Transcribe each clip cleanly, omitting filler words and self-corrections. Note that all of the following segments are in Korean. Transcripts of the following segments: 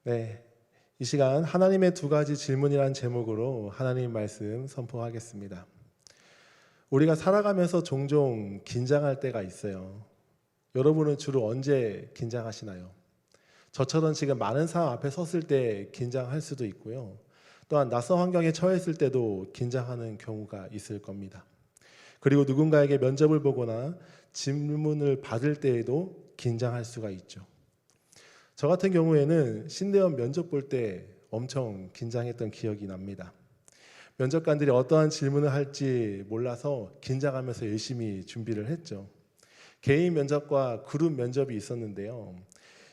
네, 이 시간 하나님의 두 가지 질문이라는 제목으로 하나님 말씀 선포하겠습니다. 우리가 살아가면서 종종 긴장할 때가 있어요. 여러분은 주로 언제 긴장하시나요? 저처럼 지금 많은 사람 앞에 섰을 때 긴장할 수도 있고요. 또한 낯선 환경에 처했을 때도 긴장하는 경우가 있을 겁니다. 그리고 누군가에게 면접을 보거나 질문을 받을 때에도 긴장할 수가 있죠. 저 같은 경우에는 신대원 면접 볼 때 엄청 긴장했던 기억이 납니다. 면접관들이 어떠한 질문을 할지 몰라서 긴장하면서 열심히 준비를 했죠. 개인 면접과 그룹 면접이 있었는데요.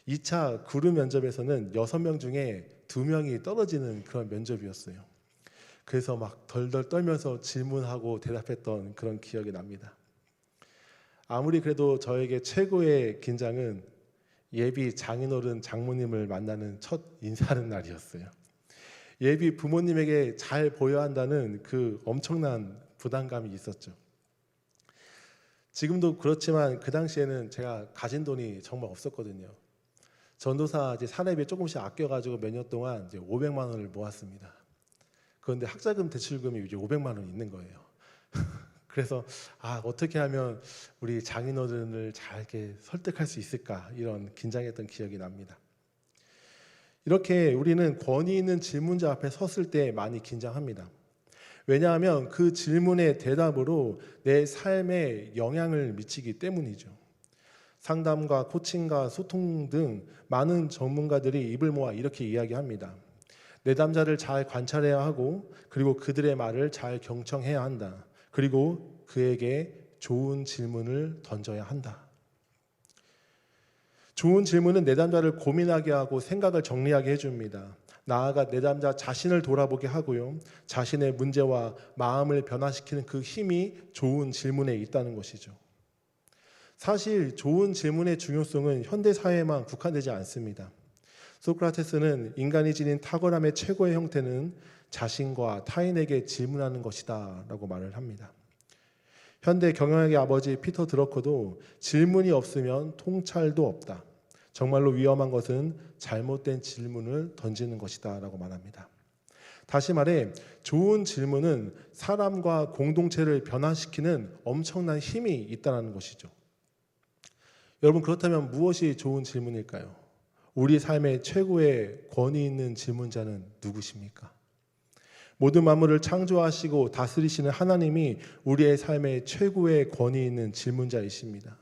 2차 그룹 면접에서는 6명 중에 2명이 떨어지는 그런 면접이었어요. 그래서 막 덜덜 떨면서 질문하고 대답했던 그런 기억이 납니다. 아무리 그래도 저에게 최고의 긴장은 예비 장인어른 장모님을 만나는 첫 인사하는 날이었어요. 예비 부모님에게 잘 보여야 한다는 그 엄청난 부담감이 있었죠. 지금도 그렇지만 그 당시에는 제가 가진 돈이 정말 없었거든요. 전도사 사례비 조금씩 아껴가지고 몇 년 동안 이제 500만 원을 모았습니다. 그런데 학자금 대출금이 이제 500만 원 있는 거예요. 그래서 어떻게 하면 우리 장인어른을 잘 이렇게 설득할 수 있을까, 이런 긴장했던 기억이 납니다. 이렇게 우리는 권위 있는 질문자 앞에 섰을 때 많이 긴장합니다. 왜냐하면 그 질문의 대답으로 내 삶에 영향을 미치기 때문이죠. 상담과 코칭과 소통 등 많은 전문가들이 입을 모아 이렇게 이야기합니다. 내담자를 잘 관찰해야 하고, 그리고 그들의 말을 잘 경청해야 한다. 그리고 그에게 좋은 질문을 던져야 한다. 좋은 질문은 내담자를 고민하게 하고 생각을 정리하게 해줍니다. 나아가 내담자 자신을 돌아보게 하고요. 자신의 문제와 마음을 변화시키는 그 힘이 좋은 질문에 있다는 것이죠. 사실 좋은 질문의 중요성은 현대사회에만 국한되지 않습니다. 소크라테스는 인간이 지닌 탁월함의 최고의 형태는 자신과 타인에게 질문하는 것이다 라고 말을 합니다. 현대 경영학의 아버지 피터 드러커도 질문이 없으면 통찰도 없다. 정말로 위험한 것은 잘못된 질문을 던지는 것이다 라고 말합니다. 다시 말해 좋은 질문은 사람과 공동체를 변화시키는 엄청난 힘이 있다는 것이죠. 여러분, 그렇다면 무엇이 좋은 질문일까요? 우리 삶의 최고의 권위 있는 질문자는 누구십니까? 모든 만물을 창조하시고 다스리시는 하나님이 우리의 삶의 최고의 권위 있는 질문자이십니다.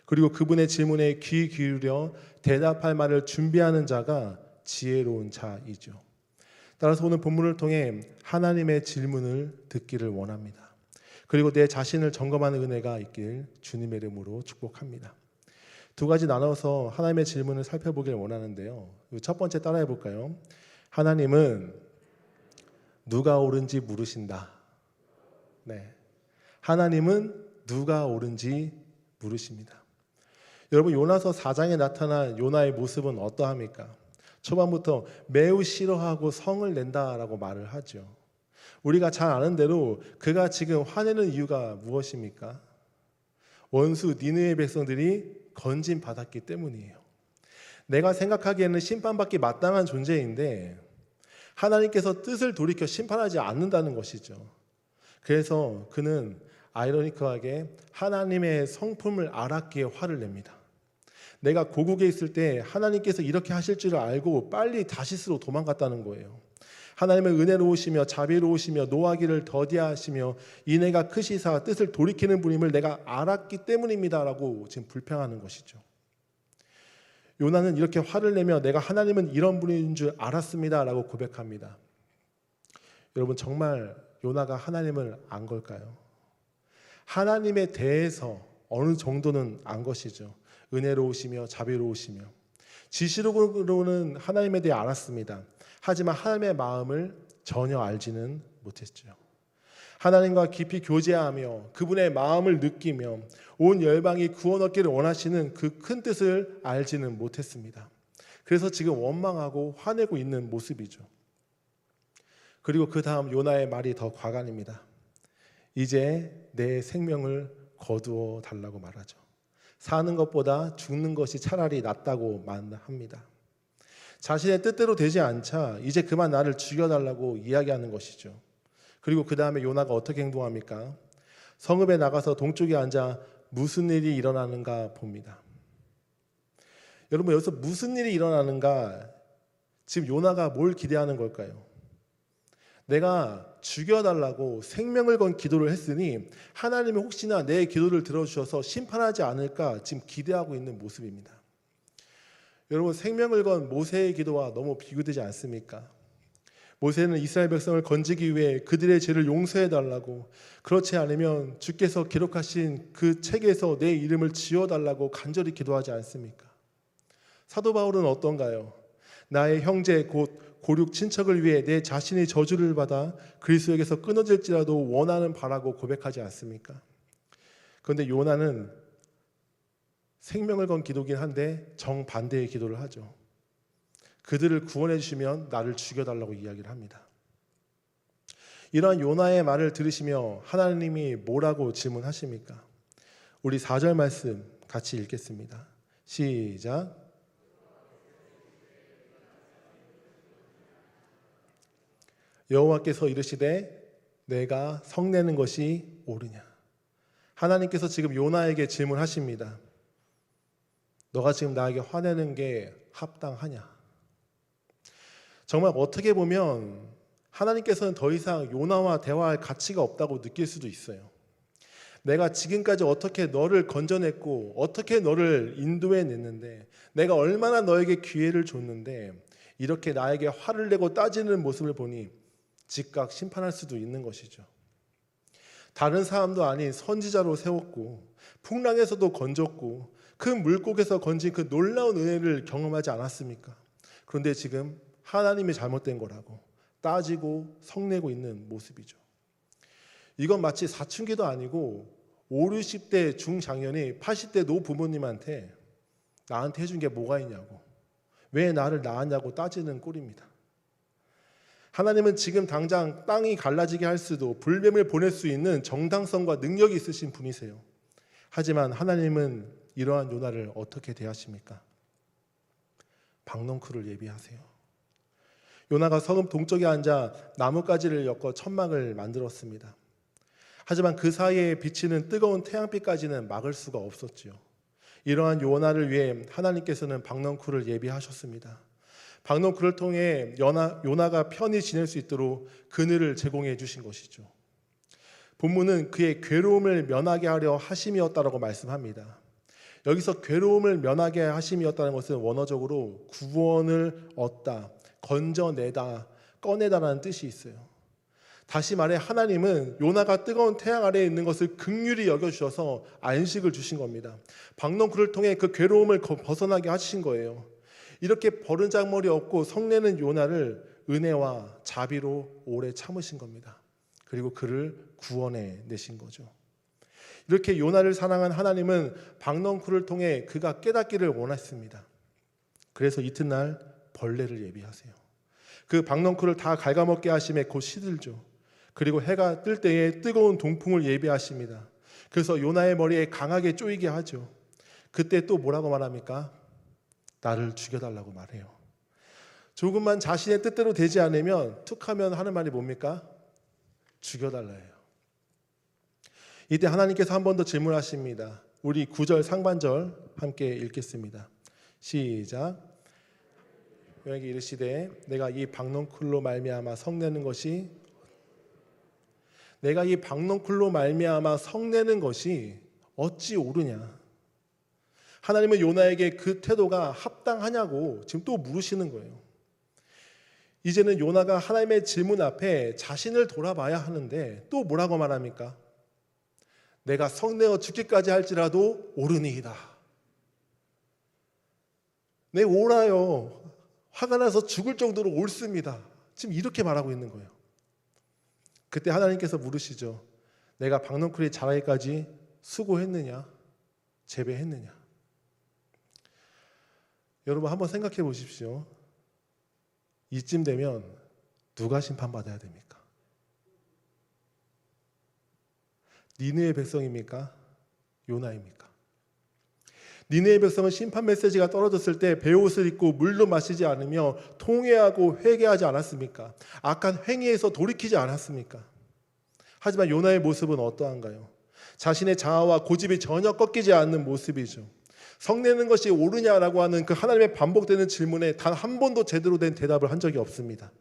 그리고 그분의 질문에 귀 기울여 대답할 말을 준비하는 자가 지혜로운 자이죠. 따라서 오늘 본문을 통해 하나님의 질문을 듣기를 원합니다. 그리고 내 자신을 점검하는 은혜가 있길 주님의 이름으로 축복합니다. 두 가지 나눠서 하나님의 질문을 살펴보길 원하는데요. 첫 번째 따라해 볼까요? 하나님은 누가 옳은지 물으신다. 네, 하나님은 누가 옳은지 물으십니다. 여러분, 요나서 4장에 나타난 요나의 모습은 어떠합니까? 초반부터 매우 싫어하고 성을 낸다라고 말을 하죠. 우리가 잘 아는 대로 그가 지금 화내는 이유가 무엇입니까? 원수 니느웨 백성들이 건진 받았기 때문이에요. 내가 생각하기에는 심판받기 마땅한 존재인데 하나님께서 뜻을 돌이켜 심판하지 않는다는 것이죠. 그래서 그는 아이러니컬하게 하나님의 성품을 알았기에 화를 냅니다. 내가 고국에 있을 때 하나님께서 이렇게 하실 줄을 알고 빨리 다시스로 도망갔다는 거예요. 하나님은 은혜로우시며 자비로우시며 노하기를 더디하시며 인애가 크시사 뜻을 돌이키는 분임을 내가 알았기 때문입니다 라고 지금 불평하는 것이죠. 요나는 이렇게 화를 내며 내가 하나님은 이런 분인 줄 알았습니다 라고 고백합니다. 여러분, 정말 요나가 하나님을 안 걸까요? 하나님에 대해서 어느 정도는 안 것이죠. 은혜로우시며 자비로우시며 지식으로는 하나님에 대해 알았습니다. 하지만 하나님의 마음을 전혀 알지는 못했죠. 하나님과 깊이 교제하며 그분의 마음을 느끼며 온 열방이 구원 얻기를 원하시는 그 큰 뜻을 알지는 못했습니다. 그래서 지금 원망하고 화내고 있는 모습이죠. 그리고 그 다음 요나의 말이 더 과간입니다. 이제 내 생명을 거두어 달라고 말하죠. 사는 것보다 죽는 것이 차라리 낫다고 말합니다. 자신의 뜻대로 되지 않자 이제 그만 나를 죽여달라고 이야기하는 것이죠. 그리고 그 다음에 요나가 어떻게 행동합니까? 성읍에 나가서 동쪽에 앉아 무슨 일이 일어나는가 봅니다. 여러분, 여기서 무슨 일이 일어나는가, 지금 요나가 뭘 기대하는 걸까요? 내가 죽여달라고 생명을 건 기도를 했으니 하나님이 혹시나 내 기도를 들어주셔서 심판하지 않을까 지금 기대하고 있는 모습입니다. 여러분, 생명을 건 모세의 기도와 너무 비교되지 않습니까? 모세는 이스라엘 백성을 건지기 위해 그들의 죄를 용서해달라고, 그렇지 않으면 주께서 기록하신 그 책에서 내 이름을 지워달라고 간절히 기도하지 않습니까? 사도 바울은 어떤가요? 나의 형제 곧 고륙 친척을 위해 내 자신이 저주를 받아 그리스도에게서 끊어질지라도 원하는 바라고 고백하지 않습니까? 그런데 요나는 생명을 건 기도긴 한데 정반대의 기도를 하죠. 그들을 구원해 주시면 나를 죽여달라고 이야기를 합니다. 이러한 요나의 말을 들으시며 하나님이 뭐라고 질문하십니까? 우리 4절 말씀 같이 읽겠습니다. 시작. 여호와께서 이르시되 내가 성내는 것이 옳으냐. 하나님께서 지금 요나에게 질문하십니다. 너가 지금 나에게 화내는 게 합당하냐? 정말 어떻게 보면 하나님께서는 더 이상 요나와 대화할 가치가 없다고 느낄 수도 있어요. 내가 지금까지 어떻게 너를 건져냈고 어떻게 너를 인도해냈는데, 내가 얼마나 너에게 기회를 줬는데 이렇게 나에게 화를 내고 따지는 모습을 보니 즉각 심판할 수도 있는 것이죠. 다른 사람도 아닌 선지자로 세웠고 풍랑에서도 건졌고 그 물고기에서 건진 그 놀라운 은혜를 경험하지 않았습니까? 그런데 지금 하나님이 잘못된 거라고 따지고 성내고 있는 모습이죠. 이건 마치 사춘기도 아니고 5, 60대 중장년이 80대 노부모님한테 나한테 해준 게 뭐가 있냐고, 왜 나를 낳았냐고 따지는 꼴입니다. 하나님은 지금 당장 땅이 갈라지게 할 수도 불뱀을 보낼 수 있는 정당성과 능력이 있으신 분이세요. 하지만 하나님은 이러한 요나를 어떻게 대하십니까? 박넝쿨을 예비하세요. 요나가 성읍 동쪽에 앉아 나뭇가지를 엮어 천막을 만들었습니다. 하지만 그 사이에 비치는 뜨거운 태양빛까지는 막을 수가 없었지요. 이러한 요나를 위해 하나님께서는 박넝쿨을 예비하셨습니다. 박넝쿨을 통해 요나가 편히 지낼 수 있도록 그늘을 제공해 주신 것이죠. 본문은 그의 괴로움을 면하게 하려 하심이었다라고 말씀합니다. 여기서 괴로움을 면하게 하심이었다는 것은 원어적으로 구원을 얻다, 건져내다, 꺼내다라는 뜻이 있어요. 다시 말해 하나님은 요나가 뜨거운 태양 아래에 있는 것을 긍휼히 여겨주셔서 안식을 주신 겁니다. 박넝쿨을 통해 그 괴로움을 벗어나게 하신 거예요. 이렇게 버르장머리 없고 성내는 요나를 은혜와 자비로 오래 참으신 겁니다. 그리고 그를 구원해 내신 거죠. 이렇게 요나를 사랑한 하나님은 박넝쿨을 통해 그가 깨닫기를 원했습니다. 그래서 이튿날 벌레를 예비하세요. 그 박넝쿨을 다 갉아먹게 하심에 곧 시들죠. 그리고 해가 뜰 때에 뜨거운 동풍을 예비하십니다. 그래서 요나의 머리에 강하게 쪼이게 하죠. 그때 또 뭐라고 말합니까? 나를 죽여달라고 말해요. 조금만 자신의 뜻대로 되지 않으면 툭하면 하는 말이 뭡니까? 죽여달라예요. 이때 하나님께서 한 번 더 질문하십니다. 우리 9절 상반절 함께 읽겠습니다. 시작. 여기 이르시되 내가 이 박넝쿨로 말미암아 성내는 것이 어찌 옳으냐. 하나님은 요나에게 그 태도가 합당하냐고 지금 또 물으시는 거예요. 이제는 요나가 하나님의 질문 앞에 자신을 돌아봐야 하는데 또 뭐라고 말합니까? 내가 성내어 죽기까지 할지라도 옳으니이다. 네, 옳아요. 화가 나서 죽을 정도로 옳습니다. 지금 이렇게 말하고 있는 거예요. 그때 하나님께서 물으시죠. 내가 박넝쿨이 자라기까지 수고했느냐? 재배했느냐? 여러분 한번 생각해 보십시오. 이쯤 되면 누가 심판받아야 됩니까? 니느웨 백성입니까? 요나입니까? 니느웨 백성은 심판 메시지가 떨어졌을 때 베옷을 입고 물도 마시지 않으며 통회하고 회개하지 않았습니까? 악한 행위에서 돌이키지 않았습니까? 하지만 요나의 모습은 어떠한가요? 자신의 자아와 고집이 전혀 꺾이지 않는 모습이죠. 성내는 것이 옳으냐라고 하는 그 하나님의 반복되는 질문에 단 한 번도 제대로 된 대답을 한 적이 없습니다.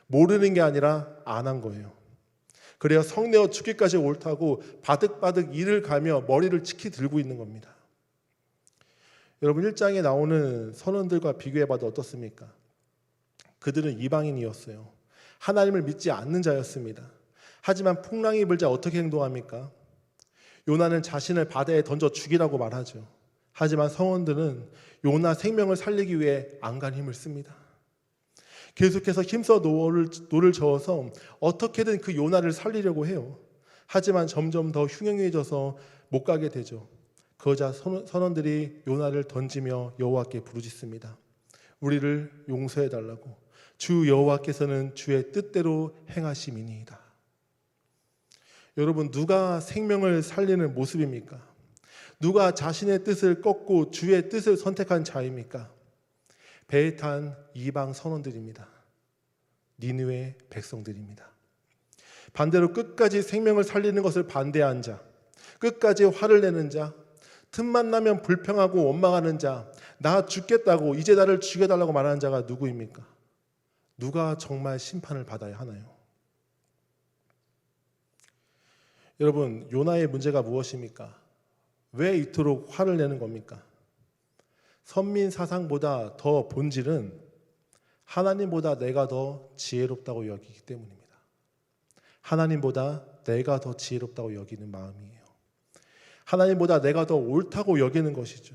모르는 게 아니라 안 한 거예요. 그래야 성내어 죽기까지 옳다고 바득바득 이를 가며 머리를 치키 들고 있는 겁니다. 여러분 1장에 나오는 선원들과 비교해봐도 어떻습니까? 그들은 이방인이었어요. 하나님을 믿지 않는 자였습니다. 하지만 풍랑이 불자 어떻게 행동합니까? 요나는 자신을 바다에 던져 죽이라고 말하죠. 하지만 성원들은 요나 생명을 살리기 위해 안간 힘을 씁니다. 계속해서 힘써 노를 저어서 어떻게든 그 요나를 살리려고 해요. 하지만 점점 더 흉흉해져서 못 가게 되죠. 그러자 선원들이 요나를 던지며 여호와께 부르짖습니다. 우리를 용서해달라고. 주 여호와께서는 주의 뜻대로 행하심이니이다. 여러분, 누가 생명을 살리는 모습입니까? 누가 자신의 뜻을 꺾고 주의 뜻을 선택한 자입니까? 배에 탄 이방 선원들입니다. 니느웨 백성들입니다. 반대로 끝까지 생명을 살리는 것을 반대한 자, 끝까지 화를 내는 자, 틈만 나면 불평하고 원망하는 자, 나 죽겠다고 이제 나를 죽여달라고 말하는 자가 누구입니까? 누가 정말 심판을 받아야 하나요? 여러분, 요나의 문제가 무엇입니까? 왜 이토록 화를 내는 겁니까? 선민 사상보다 더 본질은 하나님보다 내가 더 지혜롭다고 여기기 때문입니다. 하나님보다 내가 더 지혜롭다고 여기는 마음이에요. 하나님보다 내가 더 옳다고 여기는 것이죠.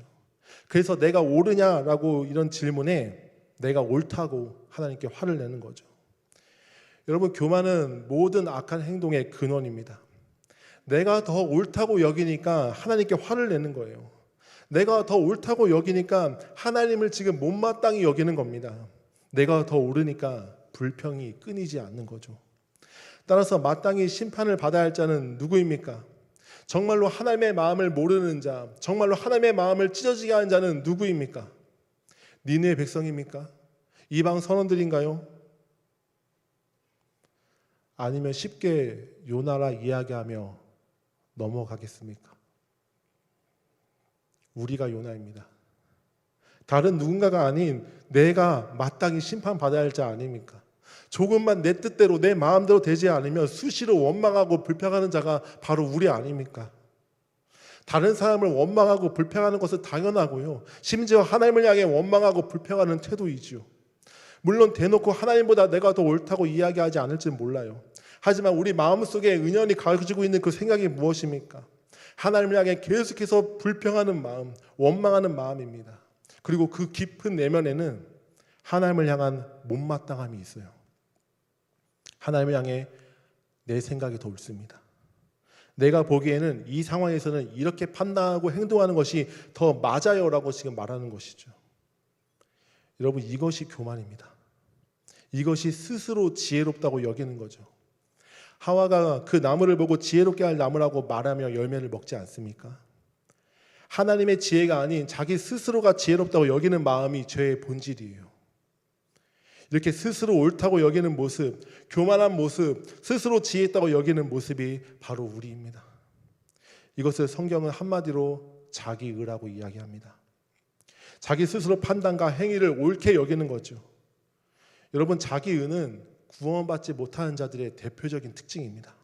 그래서 내가 옳으냐라고 이런 질문에 내가 옳다고 하나님께 화를 내는 거죠. 여러분, 교만은 모든 악한 행동의 근원입니다. 내가 더 옳다고 여기니까 하나님께 화를 내는 거예요. 내가 더 옳다고 여기니까 하나님을 지금 못마땅히 여기는 겁니다. 내가 더 옳으니까 불평이 끊이지 않는 거죠. 따라서 마땅히 심판을 받아야 할 자는 누구입니까? 정말로 하나님의 마음을 모르는 자, 정말로 하나님의 마음을 찢어지게 하는 자는 누구입니까? 니느웨 백성입니까? 이방 선원들인가요? 아니면 쉽게 요나라 이야기하며 넘어가겠습니까? 우리가 요나입니다. 다른 누군가가 아닌 내가 마땅히 심판받아야 할 자 아닙니까? 조금만 내 뜻대로 내 마음대로 되지 않으면 수시로 원망하고 불평하는 자가 바로 우리 아닙니까? 다른 사람을 원망하고 불평하는 것은 당연하고요. 심지어 하나님을 향해 원망하고 불평하는 태도이지요. 물론 대놓고 하나님보다 내가 더 옳다고 이야기하지 않을지는 몰라요. 하지만 우리 마음속에 은연히 가지고 있는 그 생각이 무엇입니까? 하나님을 향해 계속해서 불평하는 마음, 원망하는 마음입니다. 그리고 그 깊은 내면에는 하나님을 향한 못마땅함이 있어요. 하나님을 향해 내 생각이 더 옳습니다. 내가 보기에는 이 상황에서는 이렇게 판단하고 행동하는 것이 더 맞아요라고 지금 말하는 것이죠. 여러분, 이것이 교만입니다. 이것이 스스로 지혜롭다고 여기는 거죠. 하와가 그 나무를 보고 지혜롭게 할 나무라고 말하며 열매를 먹지 않습니까? 하나님의 지혜가 아닌 자기 스스로가 지혜롭다고 여기는 마음이 죄의 본질이에요. 이렇게 스스로 옳다고 여기는 모습, 교만한 모습, 스스로 지혜있다고 여기는 모습이 바로 우리입니다. 이것을 성경은 한마디로 자기의라고 이야기합니다. 자기 스스로 판단과 행위를 옳게 여기는 거죠. 여러분, 자기의는 구원받지 못하는 자들의 대표적인 특징입니다.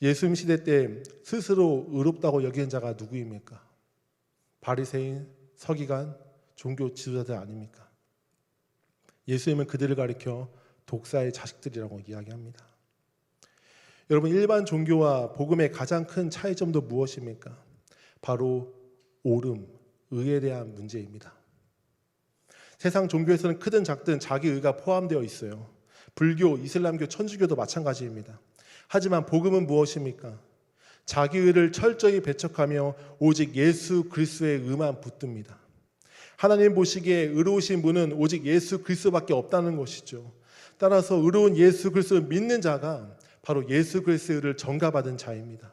예수님 시대 때 스스로 의롭다고 여기는 자가 누구입니까? 바리새인, 서기관, 종교 지도자들 아닙니까? 예수님은 그들을 가리켜 독사의 자식들이라고 이야기합니다. 여러분, 일반 종교와 복음의 가장 큰 차이점도 무엇입니까? 바로 옳음, 의에 대한 문제입니다. 세상 종교에서는 크든 작든 자기 의가 포함되어 있어요. 불교, 이슬람교, 천주교도 마찬가지입니다. 하지만 복음은 무엇입니까? 자기 의를 철저히 배척하며 오직 예수 그리스도의 의만 붙듭니다. 하나님 보시기에 의로우신 분은 오직 예수 그리스도밖에 없다는 것이죠. 따라서 의로운 예수 그리스도를 믿는 자가 바로 예수 그리스도의 의를 전가받은 자입니다.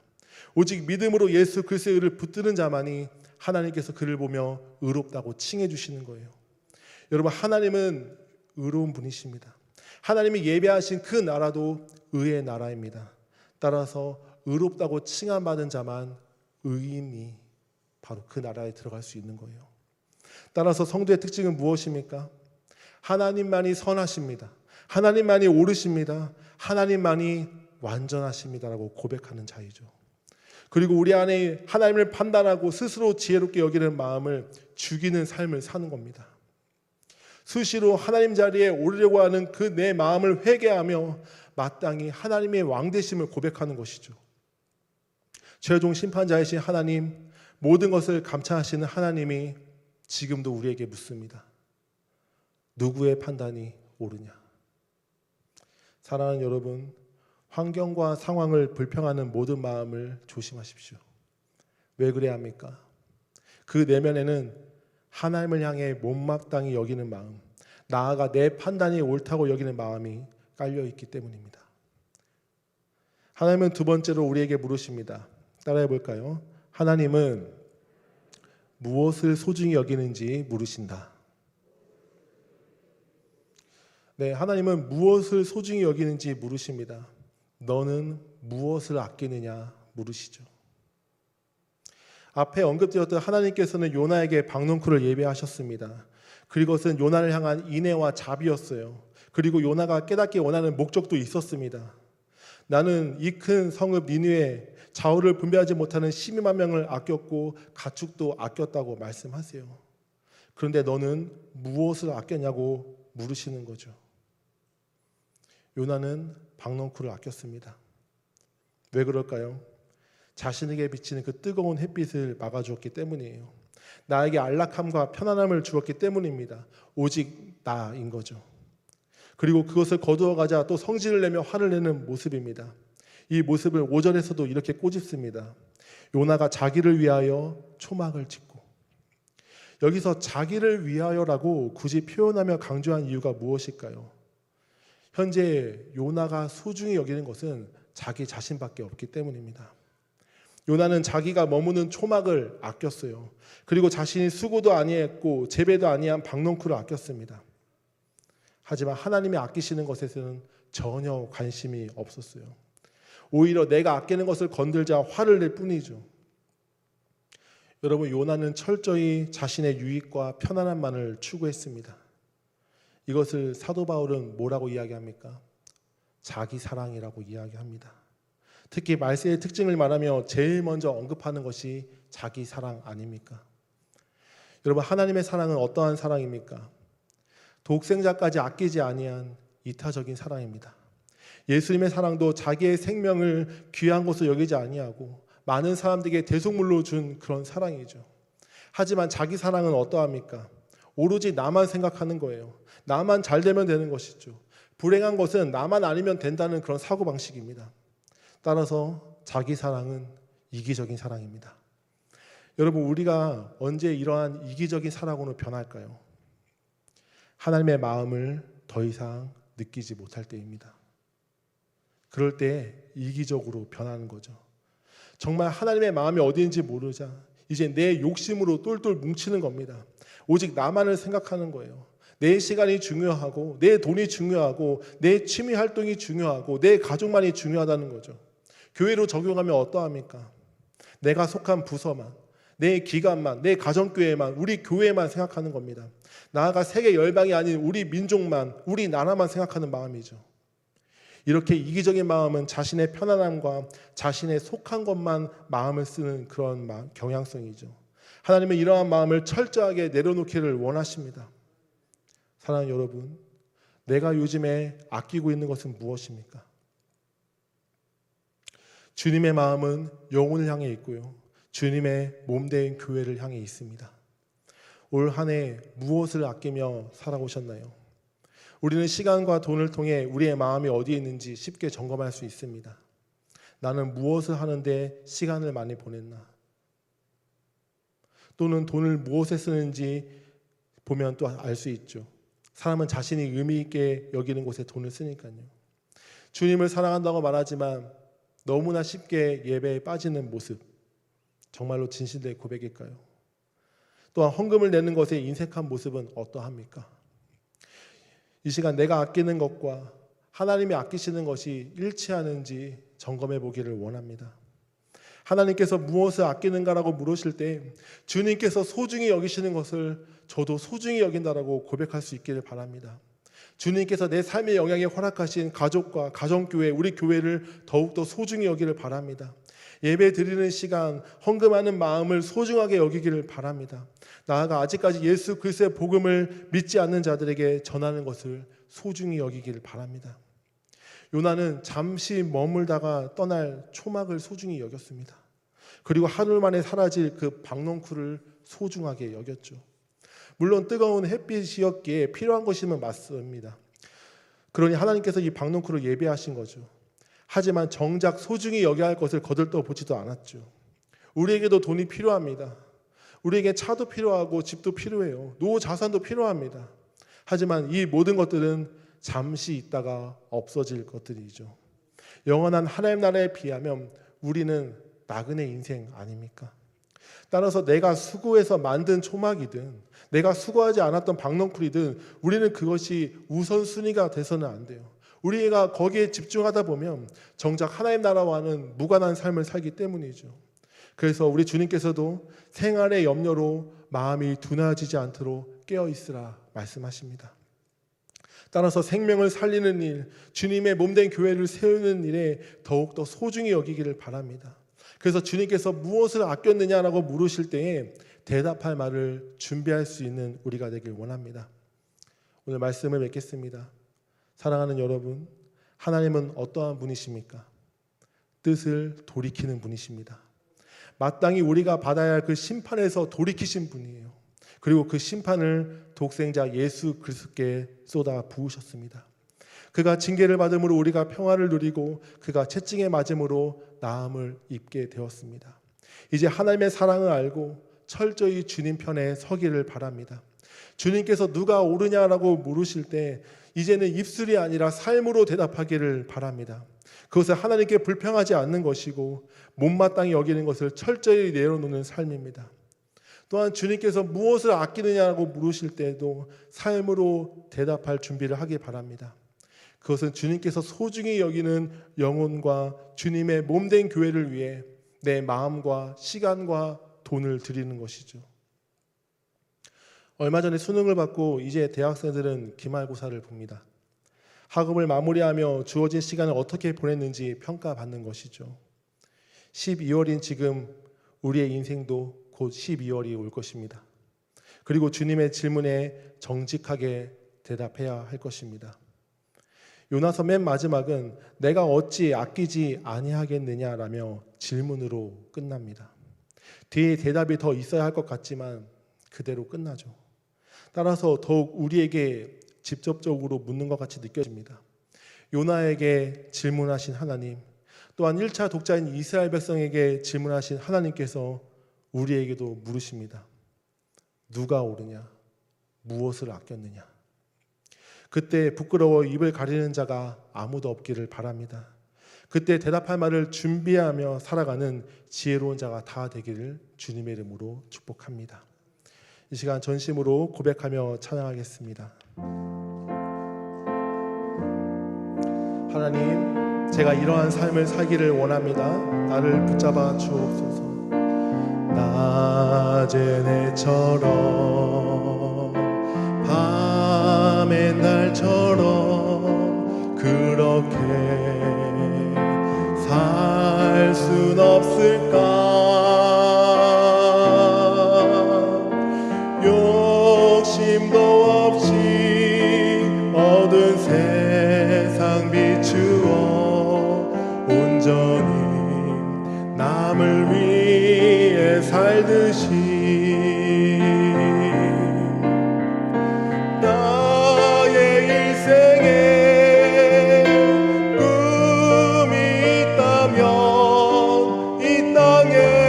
오직 믿음으로 예수 그리스도의 의를 붙드는 자만이 하나님께서 그를 보며 의롭다고 칭해 주시는 거예요. 여러분, 하나님은 의로운 분이십니다. 하나님이 예배하신 그 나라도 의의 나라입니다. 따라서 의롭다고 칭함받은 자만 의인이 바로 그 나라에 들어갈 수 있는 거예요. 따라서 성도의 특징은 무엇입니까? 하나님만이 선하십니다. 하나님만이 옳으십니다. 하나님만이 완전하십니다라고 고백하는 자이죠. 그리고 우리 안에 하나님을 판단하고 스스로 지혜롭게 여기는 마음을 죽이는 삶을 사는 겁니다. 수시로 하나님 자리에 오르려고 하는 그 내 마음을 회개하며 마땅히 하나님의 왕되심을 고백하는 것이죠. 최종 심판자이신 하나님, 모든 것을 감찰하시는 하나님이 지금도 우리에게 묻습니다. 누구의 판단이 옳으냐? 사랑하는 여러분, 환경과 상황을 불평하는 모든 마음을 조심하십시오. 왜 그래야 합니까? 그 내면에는 하나님을 향해 못마땅히 여기는 마음, 나아가 내 판단이 옳다고 여기는 마음이 깔려 있기 때문입니다. 하나님은 두 번째로 우리에게 물으십니다. 따라해 볼까요? 하나님은 무엇을 소중히 여기는지 물으신다. 네, 하나님은 무엇을 소중히 여기는지 물으십니다. 너는 무엇을 아끼느냐 물으시죠. 앞에 언급되었던 하나님께서는 요나에게 박넝쿨을 예배하셨습니다. 그것은 요나를 향한 인애와 자비였어요. 그리고 요나가 깨닫기 원하는 목적도 있었습니다. 나는 이 큰 성읍 니느웨에 좌우를 분배하지 못하는 12만 명을 아꼈고 가축도 아꼈다고 말씀하세요. 그런데 너는 무엇을 아꼈냐고 물으시는 거죠. 요나는 박넝쿨을 아꼈습니다. 왜 그럴까요? 자신에게 비치는 그 뜨거운 햇빛을 막아주었기 때문이에요. 나에게 안락함과 편안함을 주었기 때문입니다. 오직 나인 거죠. 그리고 그것을 거두어가자 또 성질을 내며 화를 내는 모습입니다. 이 모습을 5절에서도 이렇게 꼬집습니다. 요나가 자기를 위하여 초막을 짓고. 여기서 자기를 위하여라고 굳이 표현하며 강조한 이유가 무엇일까요? 현재 요나가 소중히 여기는 것은 자기 자신밖에 없기 때문입니다. 요나는 자기가 머무는 초막을 아꼈어요. 그리고 자신이 수고도 아니했고 재배도 아니한 박넝쿨을 아꼈습니다. 하지만 하나님이 아끼시는 것에서는 전혀 관심이 없었어요. 오히려 내가 아끼는 것을 건들자 화를 낼 뿐이죠. 여러분, 요나는 철저히 자신의 유익과 편안함만을 추구했습니다. 이것을 사도 바울은 뭐라고 이야기합니까? 자기 사랑이라고 이야기합니다. 특히 말세의 특징을 말하며 제일 먼저 언급하는 것이 자기 사랑 아닙니까? 여러분, 하나님의 사랑은 어떠한 사랑입니까? 독생자까지 아끼지 아니한 이타적인 사랑입니다. 예수님의 사랑도 자기의 생명을 귀한 것으로 여기지 아니하고 많은 사람들에게 대속물로 준 그런 사랑이죠. 하지만 자기 사랑은 어떠합니까? 오로지 나만 생각하는 거예요. 나만 잘 되면 되는 것이죠. 불행한 것은 나만 아니면 된다는 그런 사고방식입니다. 따라서 자기 사랑은 이기적인 사랑입니다. 여러분, 우리가 언제 이러한 이기적인 사랑으로 변할까요? 하나님의 마음을 더 이상 느끼지 못할 때입니다. 그럴 때 이기적으로 변하는 거죠. 정말 하나님의 마음이 어디인지 모르자 이제 내 욕심으로 똘똘 뭉치는 겁니다. 오직 나만을 생각하는 거예요. 내 시간이 중요하고 내 돈이 중요하고 내 취미 활동이 중요하고 내 가족만이 중요하다는 거죠. 교회로 적용하면 어떠합니까? 내가 속한 부서만, 내 기관만, 내 가정교회만, 우리 교회만 생각하는 겁니다. 나아가 세계 열방이 아닌 우리 민족만, 우리 나라만 생각하는 마음이죠. 이렇게 이기적인 마음은 자신의 편안함과 자신의 속한 것만 마음을 쓰는 그런 경향성이죠. 하나님은 이러한 마음을 철저하게 내려놓기를 원하십니다. 사랑하는 여러분, 내가 요즘에 아끼고 있는 것은 무엇입니까? 주님의 마음은 영혼을 향해 있고요, 주님의 몸된 교회를 향해 있습니다. 올 한 해 무엇을 아끼며 살아오셨나요? 우리는 시간과 돈을 통해 우리의 마음이 어디에 있는지 쉽게 점검할 수 있습니다. 나는 무엇을 하는데 시간을 많이 보냈나? 또는 돈을 무엇에 쓰는지 보면 또 알 수 있죠. 사람은 자신이 의미 있게 여기는 곳에 돈을 쓰니까요. 주님을 사랑한다고 말하지만 너무나 쉽게 예배에 빠지는 모습, 정말로 진실된 고백일까요? 또한 헌금을 내는 것의 인색한 모습은 어떠합니까? 이 시간 내가 아끼는 것과 하나님이 아끼시는 것이 일치하는지 점검해 보기를 원합니다. 하나님께서 무엇을 아끼는가라고 물으실 때 주님께서 소중히 여기시는 것을 저도 소중히 여긴다라고 고백할 수 있기를 바랍니다. 주님께서 내 삶의 영향에 허락하신 가족과 가정교회, 우리 교회를 더욱더 소중히 여기를 바랍니다. 예배 드리는 시간, 헌금하는 마음을 소중하게 여기기를 바랍니다. 나아가 아직까지 예수 그리스도의 복음을 믿지 않는 자들에게 전하는 것을 소중히 여기기를 바랍니다. 요나는 잠시 머물다가 떠날 초막을 소중히 여겼습니다. 그리고 하루 만에 사라질 그 박넝쿨을 소중하게 여겼죠. 물론 뜨거운 햇빛이었기에 필요한 것이면 맞습니다. 그러니 하나님께서 이 박넝쿨을 예배하신 거죠. 하지만 정작 소중히 여겨야 할 것을 거들떠 보지도 않았죠. 우리에게도 돈이 필요합니다. 우리에게 차도 필요하고 집도 필요해요. 노후 자산도 필요합니다. 하지만 이 모든 것들은 잠시 있다가 없어질 것들이죠. 영원한 하나님 나라에 비하면 우리는 나그네 인생 아닙니까? 따라서 내가 수고해서 만든 초막이든 내가 수고하지 않았던 박넝쿨이든 우리는 그것이 우선순위가 돼서는 안 돼요. 우리가 거기에 집중하다 보면 정작 하나님 나라와는 무관한 삶을 살기 때문이죠. 그래서 우리 주님께서도 생활의 염려로 마음이 둔해지지 않도록 깨어있으라 말씀하십니다. 따라서 생명을 살리는 일, 주님의 몸된 교회를 세우는 일에 더욱더 소중히 여기기를 바랍니다. 그래서 주님께서 무엇을 아꼈느냐라고 물으실 때에 대답할 말을 준비할 수 있는 우리가 되길 원합니다. 오늘 말씀을 맺겠습니다. 사랑하는 여러분, 하나님은 어떠한 분이십니까? 뜻을 돌이키는 분이십니다. 마땅히 우리가 받아야 할 그 심판에서 돌이키신 분이에요. 그리고 그 심판을 독생자 예수 그리스도께 쏟아 부으셨습니다. 그가 징계를 받음으로 우리가 평화를 누리고 그가 채찍에 맞음으로 나음을 입게 되었습니다. 이제 하나님의 사랑을 알고 철저히 주님 편에 서기를 바랍니다. 주님께서 누가 옳으냐라고 물으실 때 이제는 입술이 아니라 삶으로 대답하기를 바랍니다. 그것은 하나님께 불평하지 않는 것이고 못마땅히 여기는 것을 철저히 내려놓는 삶입니다. 또한 주님께서 무엇을 아끼느냐고 물으실 때도 삶으로 대답할 준비를 하기 바랍니다. 그것은 주님께서 소중히 여기는 영혼과 주님의 몸된 교회를 위해 내 마음과 시간과 돈을 드리는 것이죠. 얼마 전에 수능을 받고 이제 대학생들은 기말고사를 봅니다. 학업을 마무리하며 주어진 시간을 어떻게 보냈는지 평가받는 것이죠. 12월인 지금 우리의 인생도 곧 12월이 올 것입니다. 그리고 주님의 질문에 정직하게 대답해야 할 것입니다. 요나서 맨 마지막은 내가 어찌 아끼지 아니하겠느냐라며 질문으로 끝납니다. 뒤에 대답이 더 있어야 할 것 같지만 그대로 끝나죠. 따라서 더욱 우리에게 직접적으로 묻는 것 같이 느껴집니다. 요나에게 질문하신 하나님, 또한 1차 독자인 이스라엘 백성에게 질문하신 하나님께서 우리에게도 물으십니다. 누가 옳으냐? 무엇을 아꼈느냐? 그때 부끄러워 입을 가리는 자가 아무도 없기를 바랍니다. 그때 대답할 말을 준비하며 살아가는 지혜로운 자가 다 되기를 주님의 이름으로 축복합니다. 이 시간 전심으로 고백하며 찬양하겠습니다. 하나님, 제가 이러한 삶을 살기를 원합니다. 나를 붙잡아 주옵소서. 낮의 해처럼 밤의 날처럼 그렇게 살 순 없을까? 욕심도 없이 얻은 세상 비추어 온전히 남을 위해 살듯이 꿈이 있다면 이 땅에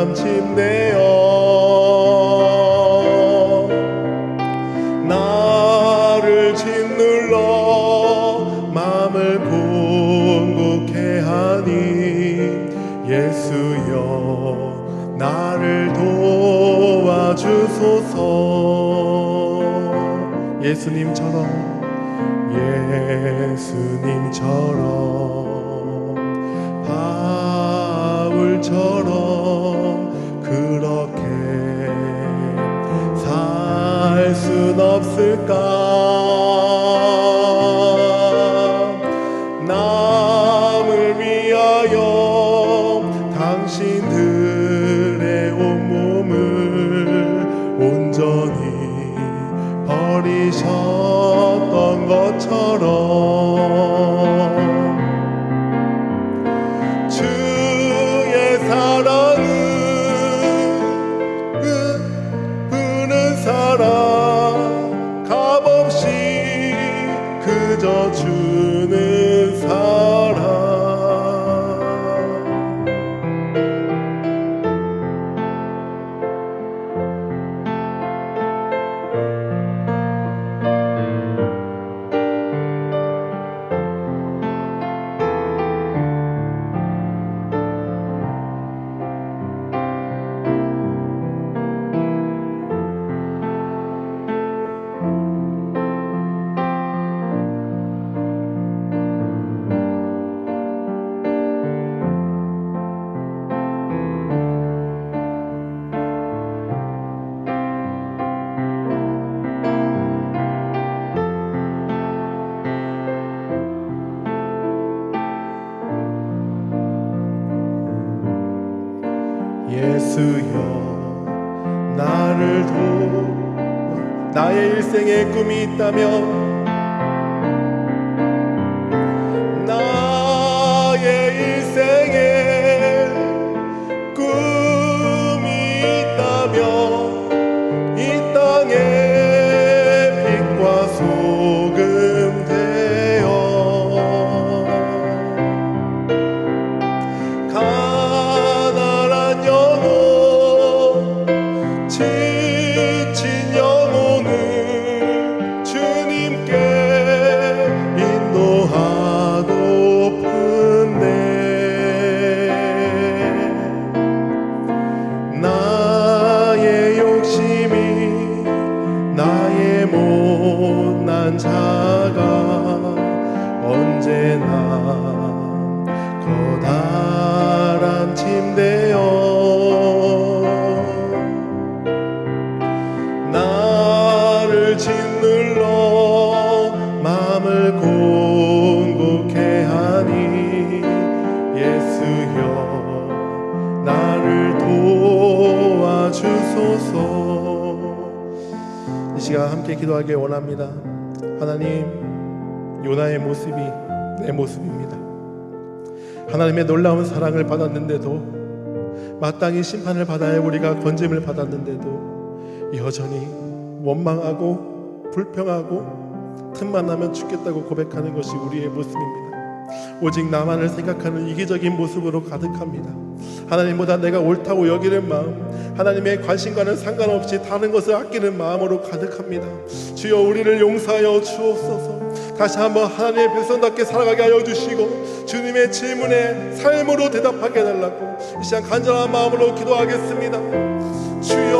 가난함 침대여 나를 짓눌러 마음을 공곡해 하니 예수여 나를 도와주소서. 예수님처럼 바울처럼 그렇게 살 순 없을까? 남을 위하여 당신들의 온몸을 온전히 버리셨던 것처럼 주의 사랑은 부는 사랑 값없이 그저 주는 사랑. 예수여 나를 나의 일생에 꿈이 있다면 나의 일생에 꿈이 있다면 이 땅에 빛과 소금 되어 가난한 영혼 지친 영혼을 주님께 인도하고픈데 나의 욕심이 나의 못난 자가 언제나 커다란 침대여 나를 짓눌러 마음을 공곡해 하니 예수여 나를 도와주소서. 이 시간 함께 기도하길 원합니다. 하나님, 요나의 모습이 내 모습입니다. 하나님의 놀라운 사랑을 받았는데도 마땅히 심판을 받아야 할 우리가 건짐을 받았는데도 여전히 원망하고 불평하고 틈만 나면 죽겠다고 고백하는 것이 우리의 모습입니다. 오직 나만을 생각하는 이기적인 모습으로 가득합니다. 하나님보다 내가 옳다고 여기는 마음, 하나님의 관심과는 상관없이 다른 것을 아끼는 마음으로 가득합니다. 주여 우리를 용서하여 주옵소서. 다시 한번 하나님의 백성답게 살아가게 하여 주시고 주님의 질문에 삶으로 대답하게 해달라고 이 시간 간절한 마음으로 기도하겠습니다. 주여